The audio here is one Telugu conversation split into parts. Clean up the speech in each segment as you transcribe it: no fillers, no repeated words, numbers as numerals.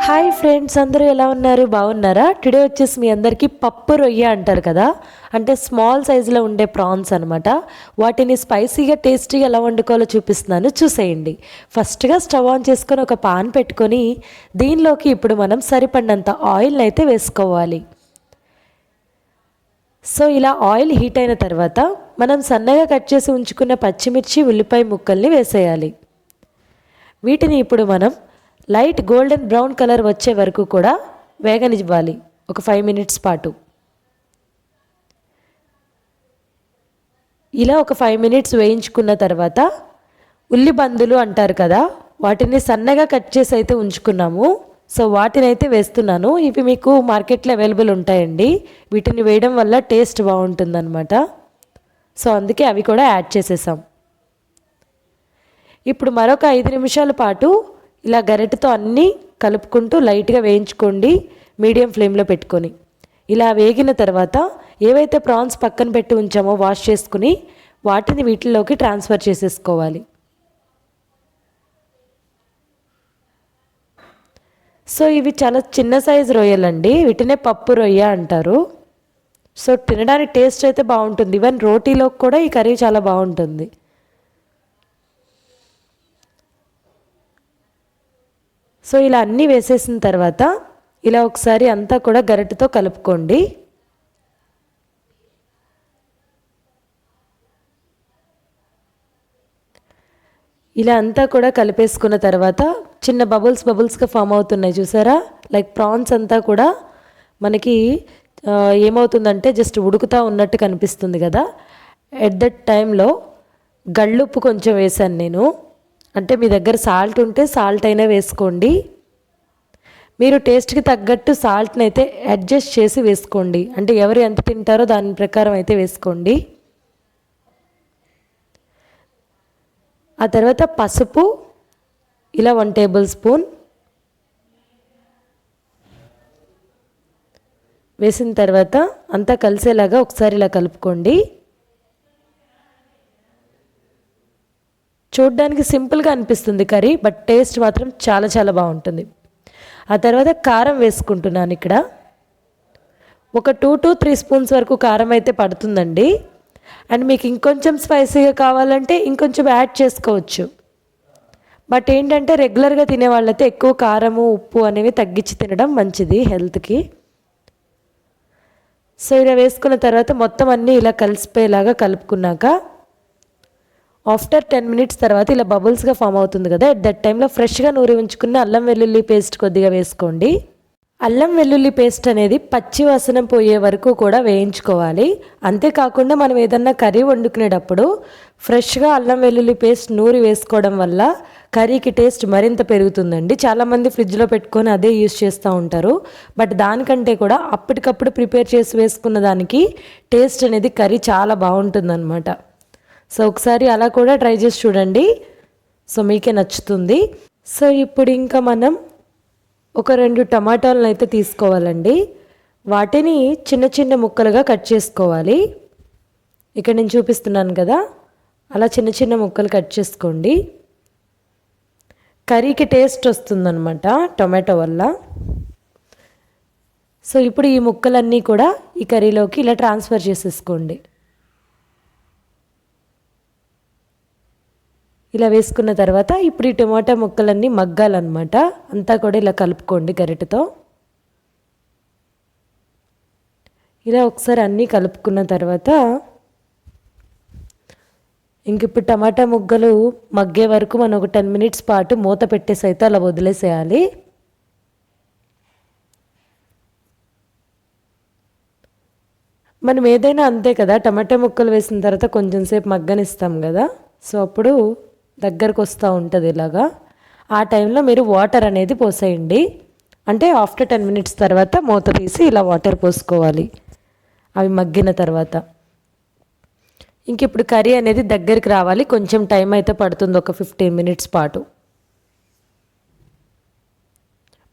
హాయ్ ఫ్రెండ్స్, అందరూ ఎలా ఉన్నారు? బాగున్నారా? టుడే వచ్చేసి మీ అందరికీ పప్పు రొయ్య అంటారు కదా, అంటే స్మాల్ సైజులో ఉండే ప్రాన్స్ అనమాట. వాటిని స్పైసీగా టేస్టీగా ఎలా వండుకోవాలో చూపిస్తున్నాను, చూసేయండి. ఫస్ట్గా స్టవ్ ఆన్ చేసుకొని ఒక పాన్ పెట్టుకొని దీనిలోకి ఇప్పుడు మనం సరిపడినంత ఆయిల్ని అయితే వేసుకోవాలి. సో ఇలా ఆయిల్ హీట్ అయిన తర్వాత మనం సన్నగా కట్ చేసి ఉంచుకున్న పచ్చిమిర్చి, ఉల్లిపాయ ముక్కల్ని వేసేయాలి. వీటిని ఇప్పుడు మనం లైట్ గోల్డెన్ బ్రౌన్ కలర్ వచ్చే వరకు కూడా వేగనివ్వాలి, ఒక 5 మినిట్స్ పాటు. ఇలా ఒక 5 మినిట్స్ వేయించుకున్న తర్వాత ఉల్లిబందులు అంటారు కదా, వాటిని సన్నగా కట్ చేసి అయితే ఉంచుకున్నాము. సో వాటిని అయితే వేస్తున్నాను. ఇవి మీకు మార్కెట్లో అవైలబుల్ ఉంటాయండి. వీటిని వేయడం వల్ల టేస్ట్ బాగుంటుందన్నమాట. సో అందుకే అవి కూడా యాడ్ చేసేసాం. ఇప్పుడు మరొక 5 నిమిషాల పాటు ఇలా గరిటెతో అన్నీ కలుపుకుంటూ లైట్గా వేయించుకోండి, మీడియం ఫ్లేమ్లో పెట్టుకొని. ఇలా వేగిన తర్వాత ఏవైతే ప్రాన్స్ పక్కన పెట్టి ఉంచామో వాష్ చేసుకుని వాటిని వీటిలోకి ట్రాన్స్ఫర్ చేసేసుకోవాలి. సో ఇవి చాలా చిన్న సైజు రొయ్యలండి, వీటినే పప్పు రొయ్య అంటారు. సో తినడానికి టేస్ట్ అయితే బాగుంటుంది. ఈవెన్ రోటీలోకి కూడా ఈ కర్రీ చాలా బాగుంటుంది. సో ఇలా అన్నీ వేసేసిన తర్వాత ఇలా ఒకసారి అంతా కూడా గరిటెతో కలుపుకోండి. ఇలా అంతా కూడా కలిపేసుకున్న తర్వాత చిన్న బబుల్స్గా ఫామ్ అవుతున్నాయి, చూసారా? లైక్ ప్రాన్స్ అంతా కూడా మనకి ఏమవుతుందంటే జస్ట్ ఉడుకుతూ ఉన్నట్టు కనిపిస్తుంది కదా. ఎట్ దట్ టైంలో గళ్ళుప్పు కొంచెం వేశాను నేను. అంటే మీ దగ్గర సాల్ట్ ఉంటే సాల్ట్ అయినా వేసుకోండి. మీరు టేస్ట్కి తగ్గట్టు సాల్ట్ని అయితే అడ్జస్ట్ చేసి వేసుకోండి. అంటే ఎవరు ఎంత తింటారో దాని ప్రకారం అయితే వేసుకోండి. ఆ తర్వాత పసుపు ఇలా 1 టేబుల్ స్పూన్ వేసిన తర్వాత అంతా కలిసేలాగా ఒకసారి ఇలా కలుపుకోండి. చూడ్డానికి సింపుల్గా అనిపిస్తుంది కర్రీ, బట్ టేస్ట్ మాత్రం చాలా చాలా బాగుంటుంది. ఆ తర్వాత కారం వేసుకుంటున్నాను. ఇక్కడ ఒక 2 to 3 స్పూన్స్ వరకు కారం అయితే పడుతుందండి. అండ్ మీకు ఇంకొంచెం స్పైసీగా కావాలంటే ఇంకొంచెం యాడ్ చేసుకోవచ్చు. బట్ ఏంటంటే రెగ్యులర్గా తినే వాళ్ళైతే ఎక్కువ కారము, ఉప్పు అనేవి తగ్గించి తినడం మంచిది హెల్త్కి. సో ఇలా వేసుకున్న తర్వాత మొత్తం అన్నీ ఇలా కలిసిపోయేలాగా కలుపుకున్నాక ఆఫ్టర్ 10 మినిట్స్ తర్వాత ఇలా బబుల్స్గా ఫామ్ అవుతుంది కదా, ఎట్ దట్ టైంలో ఫ్రెష్గా నూరి ఉంచుకున్న అల్లం వెల్లుల్లి పేస్ట్ కొద్దిగా వేసుకోండి. అల్లం వెల్లుల్లి పేస్ట్ అనేది పచ్చి వాసన పోయే వరకు కూడా వేయించుకోవాలి. అంతేకాకుండా మనం ఏదన్నా కర్రీ వండుకునేటప్పుడు ఫ్రెష్గా అల్లం వెల్లుల్లి పేస్ట్ నూరి వేసుకోవడం వల్ల కర్రీకి టేస్ట్ మరింత పెరుగుతుందండి. చాలామంది ఫ్రిడ్జ్లో పెట్టుకొని అదే యూస్ చేస్తూ ఉంటారు. బట్ దానికంటే కూడా అప్పటికప్పుడు ప్రిపేర్ చేసి వేసుకున్న దానికి టేస్ట్ అనేది కర్రీ చాలా బాగుంటుందన్నమాట. సో ఒకసారి అలా కూడా ట్రై చేసి చూడండి, సో మీకే నచ్చుతుంది. సో ఇప్పుడు ఇంకా మనం ఒక 2 టమాటాలను అయితే తీసుకోవాలండి. వాటిని చిన్న చిన్న ముక్కలుగా కట్ చేసుకోవాలి. ఇక్కడ నేను చూపిస్తున్నాను కదా, అలా చిన్న చిన్న ముక్కలు కట్ చేసుకోండి. కర్రీకి టేస్ట్ వస్తుందన్నమాట టొమాటో వల్ల. సో ఇప్పుడు ఈ ముక్కలన్నీ కూడా ఈ కర్రీలోకి ఇలా ట్రాన్స్ఫర్ చేసేసుకోండి. ఇలా వేసుకున్న తర్వాత ఇప్పుడు ఈ టమాటా ముక్కలన్నీ మగ్గాలన్నమాట. అంతా కూడా ఇలా కలుపుకోండి గరిటెతో. ఇలా ఒకసారి అన్నీ కలుపుకున్న తర్వాత ఇంక ఇప్పుడు టమాటా ముగ్గలు మగ్గే వరకు మనం ఒక 10 మినిట్స్ పాటు మూత పెట్టేసి అయితే అలా వదిలేసేయాలి. మనం ఏదైనా అంతే కదా, టమాటా ముక్కలు వేసిన తర్వాత కొంచెం సేపు మగ్గనిస్తాం కదా, సో అప్పుడు దగ్గరకు వస్తూ ఉంటుంది ఇలాగా. ఆ టైంలో మీరు వాటర్ అనేది పోసేయండి. అంటే ఆఫ్టర్ 10 మినిట్స్ తర్వాత మూత తీసి ఇలా వాటర్ పోసుకోవాలి అవి మగ్గిన తర్వాత. ఇంక ఇప్పుడు కర్రీ అనేది దగ్గరికి రావాలి, కొంచెం టైం అయితే పడుతుంది, ఒక 15 మినిట్స్ పాటు.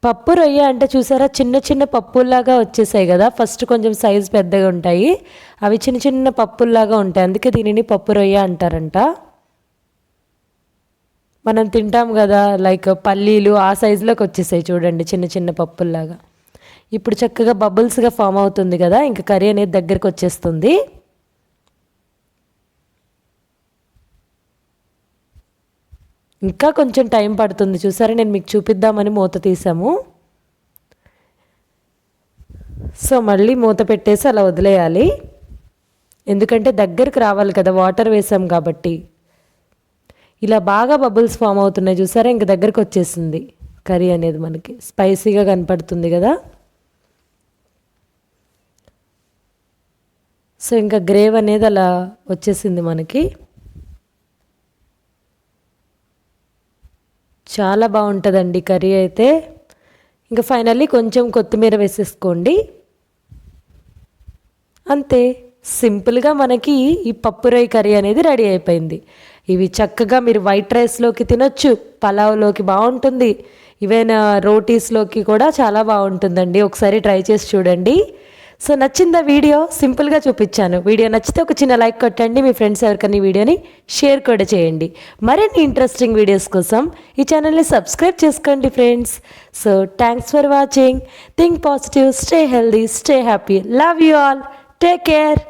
పప్పు రొయ్య అంటే చూసారా, చిన్న చిన్న పప్పుల్లాగా వచ్చేసాయి కదా. ఫస్ట్ కొంచెం సైజు పెద్దగా ఉంటాయి, అవి చిన్న చిన్న పప్పుల్లాగా ఉంటాయి, అందుకే దీనిని పప్పు రొయ్య అంటారంట. మనం తింటాం కదా లైక్ పల్లీలు ఆ సైజులోకి వచ్చేసాయి చూడండి, చిన్న చిన్న పప్పుల్లాగా. ఇప్పుడు చక్కగా బబుల్స్గా ఫామ్ అవుతుంది కదా, ఇంకా కర్రీ అనేది దగ్గరికి వచ్చేస్తుంది. ఇంకా కొంచెం టైం పడుతుంది. చూసారా, నేను మీకు చూపిద్దామని మూత తీసాము. సో మళ్ళీ మూత పెట్టేసి అలా వదిలేయాలి, ఎందుకంటే దగ్గరికి రావాలి కదా, వాటర్ వేసాం కాబట్టి. ఇలా బాగా బబుల్స్ ఫామ్ అవుతున్నాయి చూసారా, ఇంక దగ్గరికి వచ్చేసింది కర్రీ అనేది, మనకి స్పైసీగా కనపడుతుంది కదా. సో ఇంకా గ్రేవ్ అనేది అలా వచ్చేసింది మనకి. చాలా బాగుంటుందండి కర్రీ అయితే. ఇంకా ఫైనల్లీ కొంచెం కొత్తిమీర వేసేసుకోండి, అంతే. సింపుల్గా మనకి ఈ పప్పు రొయ్య కర్రీ అనేది రెడీ అయిపోయింది. ఇవి చక్కగా మీరు వైట్ రైస్లోకి తినొచ్చు, పలావ్లోకి బాగుంటుంది, ఈవెన్ రోటీస్లోకి కూడా చాలా బాగుంటుందండి. ఒకసారి ట్రై చేసి చూడండి. సో నచ్చిందా వీడియో? సింపుల్గా చూపించాను. వీడియో నచ్చితే ఒక చిన్న లైక్ కొట్టండి, మీ ఫ్రెండ్స్ ఎవరికైనా ఈ వీడియోని షేర్ కూడా చేయండి. మరిన్ని ఇంట్రెస్టింగ్ వీడియోస్ కోసం ఈ ఛానల్ని సబ్స్క్రైబ్ చేసుకోండి friends. So thanks for watching. Think positive, stay healthy, stay happy. Love you all. Take care.